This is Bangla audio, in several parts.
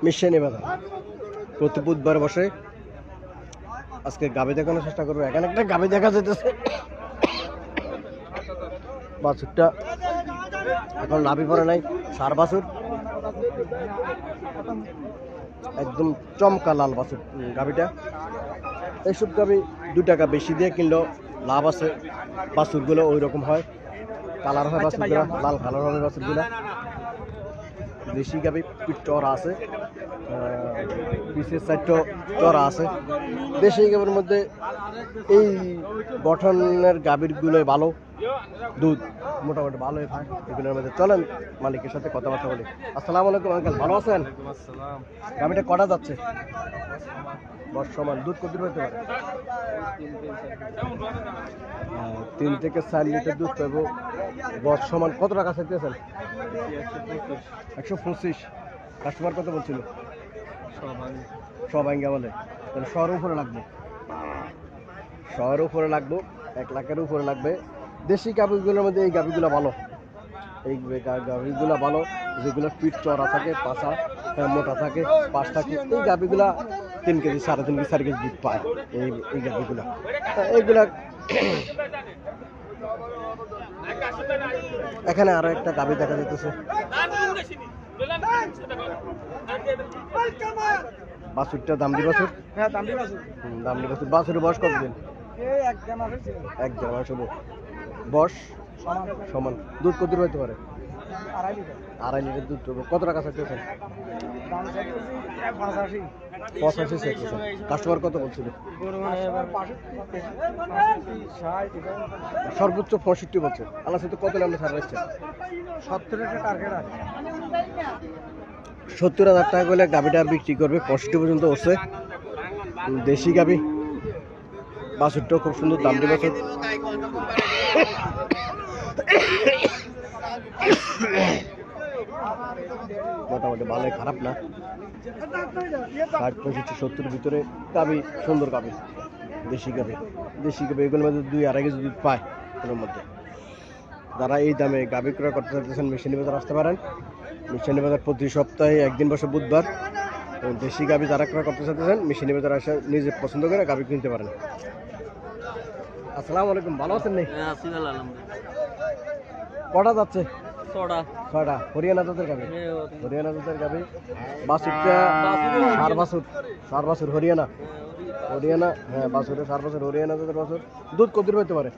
মিশানি বাজার প্রতি বুধবার বসে। আজকে গাভী দেখানোর চেষ্টা করবো। এখানে একটা গাভী দেখা যেতেছে, বাছুরটা এখন নাভি পড়ে নাই, সার বাছুর, একদম চমকা লাল বাছুর গাভীটা। এইসব গাভী 2 টাকা বেশি দিয়ে কিনলেও লাভ আছে। বাছুরগুলো ওই রকম হয়, কালার হয় বাছুরগুলো, লাল কালার হবে বাছুরগুলো। দেশি গাভী পিঠ চড়া আছে, পিছের সাইডটা চড়া আছে। দেশি গাভীর মধ্যে এই গঠনের গাভীরগুলোই ভালো, দুধ মোটামুটি ভালোই হয় এগুলোর মধ্যে। চলেন মালিকের সাথে কথাবার্তা বলি। আসসালামু আলাইকুম আঙ্কেল, ভালো আছেন? গাভীটা কটা যাচ্ছে? বর্ষমান। দুধ কত হতে পারে? 3 থেকে 4 লিটার দুধ পাবো। বর্ষমান। কত টাকা চাইতেছেন? 125। কাস্টমার কত বলছিল? সব আঙ্গা বলে। তাহলে 100 উপরে লাগবে, 100 উপরে লাগবে, 1 লাখের উপরে লাগবে। দেশি গাভীগুলোর মধ্যে এই গাভীগুলো ভালো, এই গাভীগুলো ভালো, যেগুলো পিঠ চড়া থাকে, পাছা মোটা থাকে, পাশ থাকে। এই গাভীগুলা 3 কেজি, 3.5 কেজি, 4 কেজি দুধ পায়। এই গাভীগুলা, এইগুলা। এখানে আরো একটা গাভী দেখা যাইতেছে, বাছুরটা দামড়ি বাছুর। হ্যাঁ, দামড়ি বাছুর। দামড়ি বাছুর। বাছুরের বয়স কতদিন? 1 মাস হলো। বয়স সমান। দুধ কত হইতে পারে? 2.5 লিটার দুধ পাবো। কত টাকা চাইতেছেন? 85 চাইতেছেন। কাস্টমার কত বলছিল? সর্বোচ্চ 65 বলছে। আল্লাহ সাথে কত নামে ছাড় রাখছে? 70 টার্গেট আছে। 70,000 টাকা করলে গাভীটা বিক্রি করবে। 65 পর্যন্ত উঠছে। দেশি গাভী, বাছুরটাও খুব সুন্দর, দামটি বাছুর। মোটামুটি ভালোই, খারাপ না। 60, 65, 70 ভিতরে গাভী, সুন্দর গাভী, দেশি গাভী। দেশি গাভী এগুলোর মধ্যে 2-2.5 কেজি দুধ পায় এগুলোর মধ্যে। যারা এই দামে গাভী ক্রয় করতে চাইতেছেন মিশানি বাজার আসতে পারেন। মিশানি বাজার প্রতি সপ্তাহে একদিন বসে, বুধবার। দেশি গাভী যারা ক্রয় করতে চাইতেছেন মিশানি বাজার আসে, নিজে পছন্দ করে গাভী কিনতে পারেন। আসসালামু আলাইকুম, ভালো আছেন? নেই কটা যাচ্ছে? 6টা। হরিয়ানা জাতের গাভী, হরিয়ানা জাতের গাভী। বাছুরটা সার বাছুর, হরিয়ানা। হ্যাঁ, বাছুরের সার বাছুর, হরিয়ানা জাতের বাছুর। দুধ কত হইতে পারে?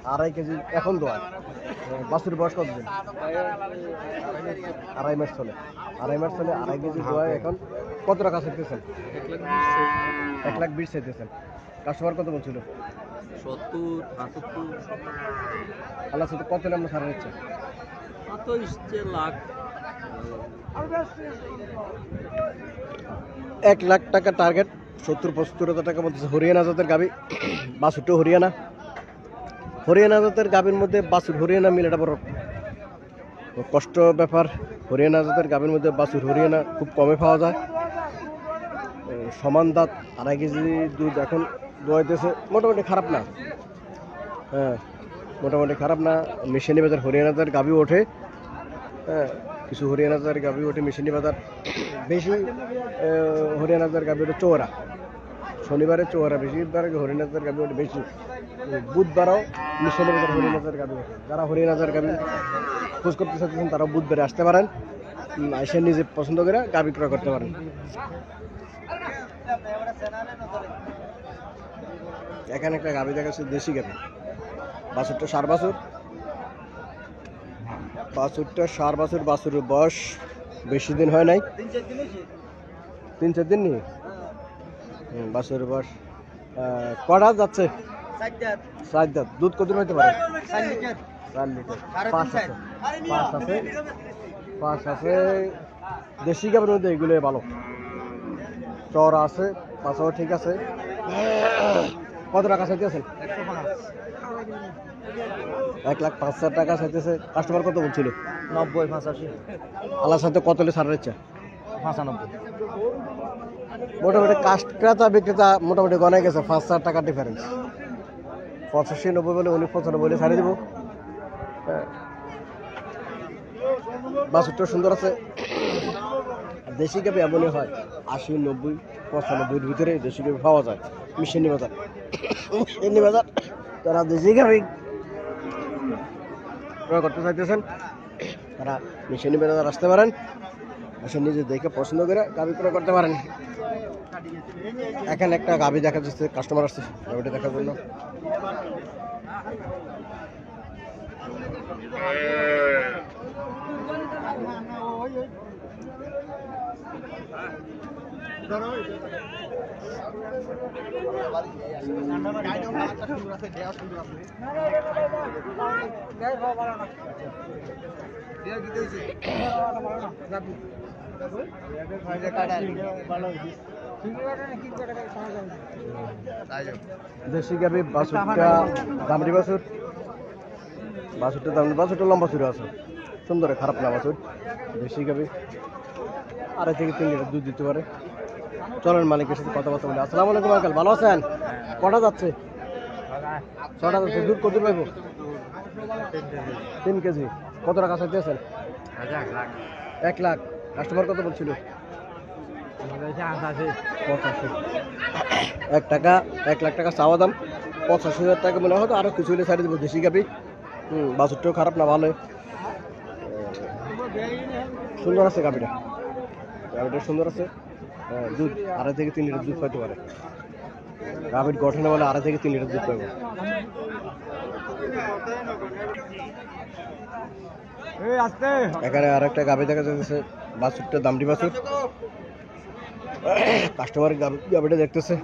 2.5 কেজি এখন দোয়ায়। বাছুরের বয়স কতদিন? 2.5 মাস চলে। 2.5 মাস চলে, 2.5 কেজি দোয়ায় এখন। কত টাকা চাইতেছেন? 1,20,000 চাইতেছেন। কাস্টমার কত বলছিল? 70, 75। আল্লাহ সাথে কত নাম ছাড়া নিচ্ছে? 1 লাখ টাকা টার্গেট। 70-75,000 টাকা বলতেছে। হরিয়ানা জাতের গাভী, বাছুরটা হরিয়ানা। হরিয়ানা জাতের গাভীর মধ্যে বাছুর হরিয়ানা মিলাটা বড় কষ্ট ব্যাপার। হরিয়ানা জাতের গাভীর মধ্যে বাছুর হরিয়ানা খুব কমে পাওয়া যায়। সমান দাঁত, 2.5 কেজি দুধ এখন দোয়াইতেছে। মোটামুটি খারাপ না। হ্যাঁ, মোটামুটি খারাপ না। মিশানি বাজার হরিয়ানা জাতের গাভী ওঠে। হ্যাঁ, কিছু হরিয়ানা জাতের গাভী ওঠে মিশানি বাজার। বেশি হরিয়ানা জাতের গাভী ওঠে চৌরা, শনিবারে চৌরা বেশি। হরিয়ানা জাতের গাভী ওঠে বেশি। বুধবারও মিশানি বাজার হরিয়ানা জাতের গাভী ওঠে। যারা হরিয়ানা জাতের গাভী খোঁজ করতে চাচ্ছেন তারা বুধবারে আসতে পারেন, এসে নিজে পছন্দ করে গাভী ক্রয় করতে পারেন। এখানে একটা গাভী দেখাচ্ছে, দেশি গাভী। বাছুরটা সার বাছুর, বাছুরের বয়স বেশি দিন হয় নাই, 3-4 দিন নিয়ে। বাছুরের বয়স। কটা যাচ্ছে? 4 দাঁত। দুধ কত হইতে পারে? 4 লিটার। 5 আছে। দেশি গাভীর মধ্যে এগুলো ভালো, চড়া আছে, পাছাও ঠিক আছে। কত টাকা চাইতেছেন? 1,05,000 টাকা চাইতেছে। কাস্টমার কত বলছিল? 90, 85। আল্লাহর সাথে কত হলে ছাড় হচ্ছে? 95। মোটামুটি ক্রেতা বিক্রেতা মোটামুটি গনাই গেছে 5,000 টাকা ডিফারেন্স। 85, 90 বলে, উনি 95 বলে ছাড়িয়ে দেবো। বাছুরটা সুন্দর আছে। দেশি গাভি এমনই হয় 80, 90, 95 ভিতরে দেশি গাভি পাওয়া যায়। মিশনি বাজার তারা দেশি গাভি ক্রয় করতে চাইতেছেন তারা মিশনি বাজার আসতে পারেন, এসে নিজে দেখে পছন্দ করে গাভি ক্রয় করতে পারেন। এখানে একটা গাভি দেখা যাচ্ছে, কাস্টমার আসছে গাভিটা দেখার জন্য। দেশি গাভি বাছুরটা দামড়ি বাছুর, বাছুরটা লম্বা চুরি আছে, সুন্দর, খারাপ না বাছুর। দেশি গাভি 2.5 থেকে 3 লিটার দুধ দিতে পারে। চলেন মালিকের সাথে কথাবার্তা বলি। আসসালামু আলাইকুম আঙ্কেল, ভালো আছেন? কটা যাচ্ছে? 6টা যাচ্ছে। দুধ কত পাইব? 3 কেজি। কত টাকা চাইতেছেন? 1 লাখ। কাস্টমার কত বলছিল? 85। 1 লাখ টাকা চাওয়া দাম, 85,000 টাকা মনে হয়তো আরো কিছু হলে ছাড়িয়ে দেবো। দেশি গাভি, বাছুরটাও খারাপ না, ভালো, সুন্দর আছে গাভিটা সুন্দর আছে। দুধ 2.5 থেকে 3 লিটার দুধ পাইতে পারে। গাভির গঠনে বলে 2.5 থেকে 3 লিটার দুধ পাইব। এখানে আর একটা গাভি দেখা যাচ্ছে, বাছুরটা দামড়ি বাছুর। কাস্টমার গাভিটা দেখতেছে।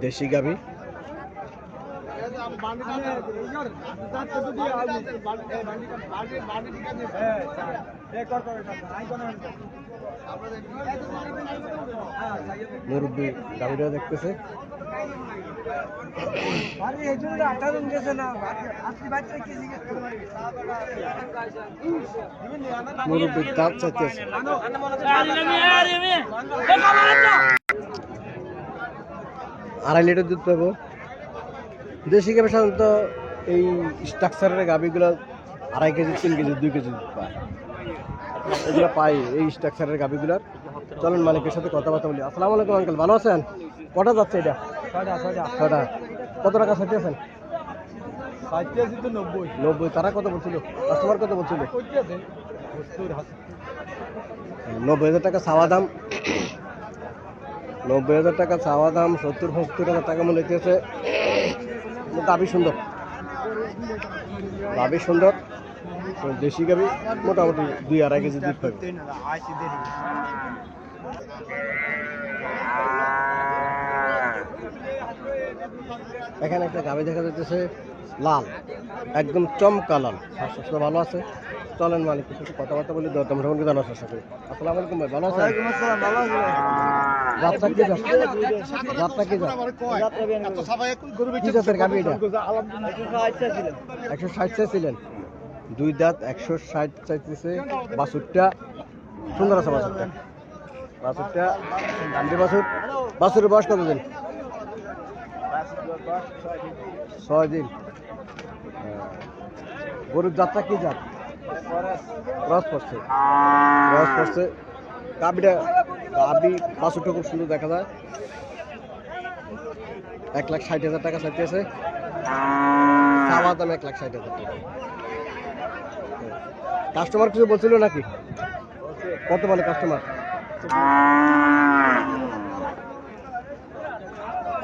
দেশি গাভি, মুরব্বী গাভিটা দেখতেছে। মুরব্বীর দাঁত চাইতেছে। 2.5 লিটার দুধ পাবো। দেশি গাভি সাধারণত এই স্ট্রাকচারের গাভিগুলো 2.5 কেজি, 3 কেজি, 2 কেজি দুধ পায়। এগুলো পাই এই স্ট্রাকচারের গাভিগুলার। চলেন মালিকের সাথে কথাবার্তা বলি। আসসালামু আলাইকুম আঙ্কেল, ভালো আছেন? কটা যাচ্ছে এটা? 6টা। কত টাকা চাইতেছেন? 90। তারা কত বলছিল? কাস্টমার কত বলছিল? 90,000 টাকা চাওয়া দাম। 90,000 টাকা চাওয়া দাম। 70-75,000 টাকা মনে হইতেছে। গাভি সুন্দর, গাভি সুন্দর। দেশি গাভি মোটামুটি 2-2.5 কেজি দুধ পাবে। এখানে একটা গাভি দেখা যাচ্ছে, লাল, একদম চমকা লাল, স্বাস্থ্য ভালো আছে। চলেন মালিকের সাথে কথাবার্তা বলি, দরদাম সম্পর্কে জানার চেষ্টা করি। আসসালামু আলাইকুম ভাই, ভালো আছেন? যাত্রা কি যাত্রা কি কি জাতের গাভি এটা? 160 চাইছিলেন। 2 দাঁত, 160 চাইতেছে। বাছুরটা সুন্দর আছে। বাছুরটা দামড়ি বাছুর। বাছুরের বয়স কত দিন? 6 দিন। গরুর জাতটা কি জাত? ক্রস করছে। গাভি বাছুরটা খুব সুন্দর দেখা যায়। 1,60,000 টাকা চাইতেছে। চাওয়া দাম 1,60,000 টাকা। কাস্টমার কিছু বলছিল নাকি? কত বলে কাস্টমার?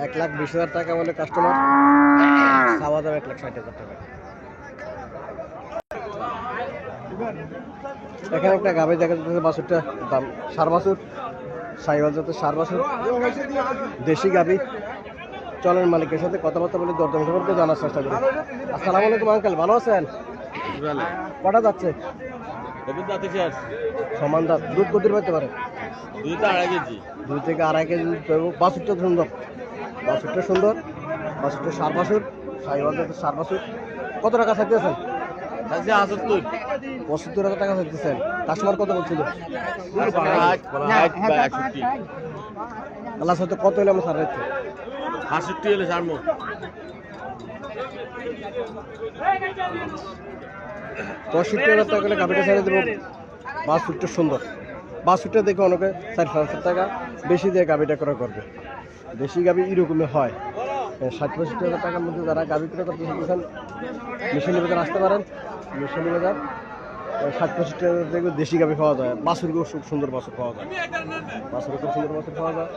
1,20,000 টাকা বলে কাস্টমার। চাওয়া দাম 1,60,000 টাকা। এখানে একটা গাভি দেখা যাচ্ছে, বাছুরটা দাম ষাঁড় বাছুর, সাইওয়াল জাতের ষাঁড় বাছুর, দেশি গাভি। চলেন মালিকের সাথে কথাবার্তা বলে দরদাম সম্পর্কে জানার চেষ্টা করি। আসসালামু আলাইকুম আঙ্কেল, ভালো আছেন? কটা যাচ্ছে? সমান দাঁত। দুধ কত পাইতে পারে? 2 থেকে 2.5 কেজি। 2 থেকে 2.5 কেজি দুধ পাবো। বাছুরটা সুন্দর, বাছুরটা ষাঁড় বাছুর, সাইওয়াল জাতের ষাঁড় বাছুর। কত টাকা চাইতেছেন? 75,000 টাকা চাইতেছেন। কাস্টমার কত বলছিল? আল্লাহ সাথে কত হলে আমার সার হচ্ছে? 65 হলে ছাড়বো। ৳৬৫,০০০ করে গাভিটা ছেড়ে দেবো। বাছুরটা সুন্দর, বাছুরটা দেখে অনেকে ৪-৫০০ টাকা বেশি দিয়ে গাভিটা ক্রয় করবে। দেশি গাভি এরকমই হয়। ৬০-৬৫,০০০ টাকার মধ্যে যারা গাভি ক্রয় করতে চাইছেন মিশনী বাজার আসতে পারেন। মিশনী বাজার ৬০-৬৫ টাকা থেকে দেশি গাভি পাওয়া যায়। বাছুরকেও খুব সুন্দর বাছুর পাওয়া যায়, বাছুর খুব সুন্দর বাছুর পাওয়া যায়।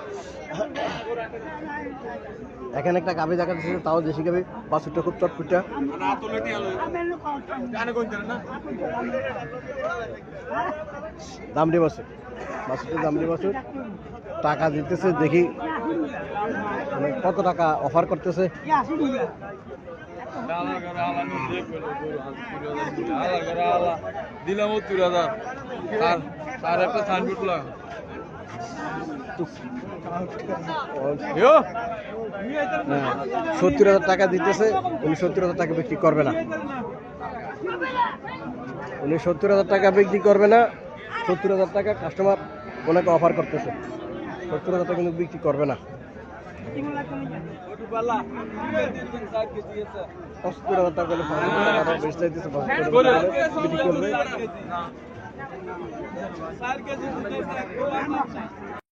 এখানে একটা গাভি দেখা যাচ্ছে, তাও দেশি গাভি, বাছুরটা খুব চটপুটা। দামড়ি বাছুর, বাছুরটা দামড়ি বাছুর। টাকা দিতেছে, দেখি মানে কত টাকা অফার করতেছে। দিলাম ৭০,০০০ আর একটা সাইনবোর্ড লাগা ৭০,০০০ টাকা দিতেছে, উনি ৭০,০০০ টাকা বিক্রি করবে না। উনি ৭০,০০০ টাকা বিক্রি করবে না। ৭০,০০০ টাকা কাস্টমার ওনাকে অফার করতেছে। ৭০,০০০ টাকা কিন্তু বিক্রি করবে না। ৭০,০০০ টাকা বেশি চাইতেছে, বিক্রি করবে।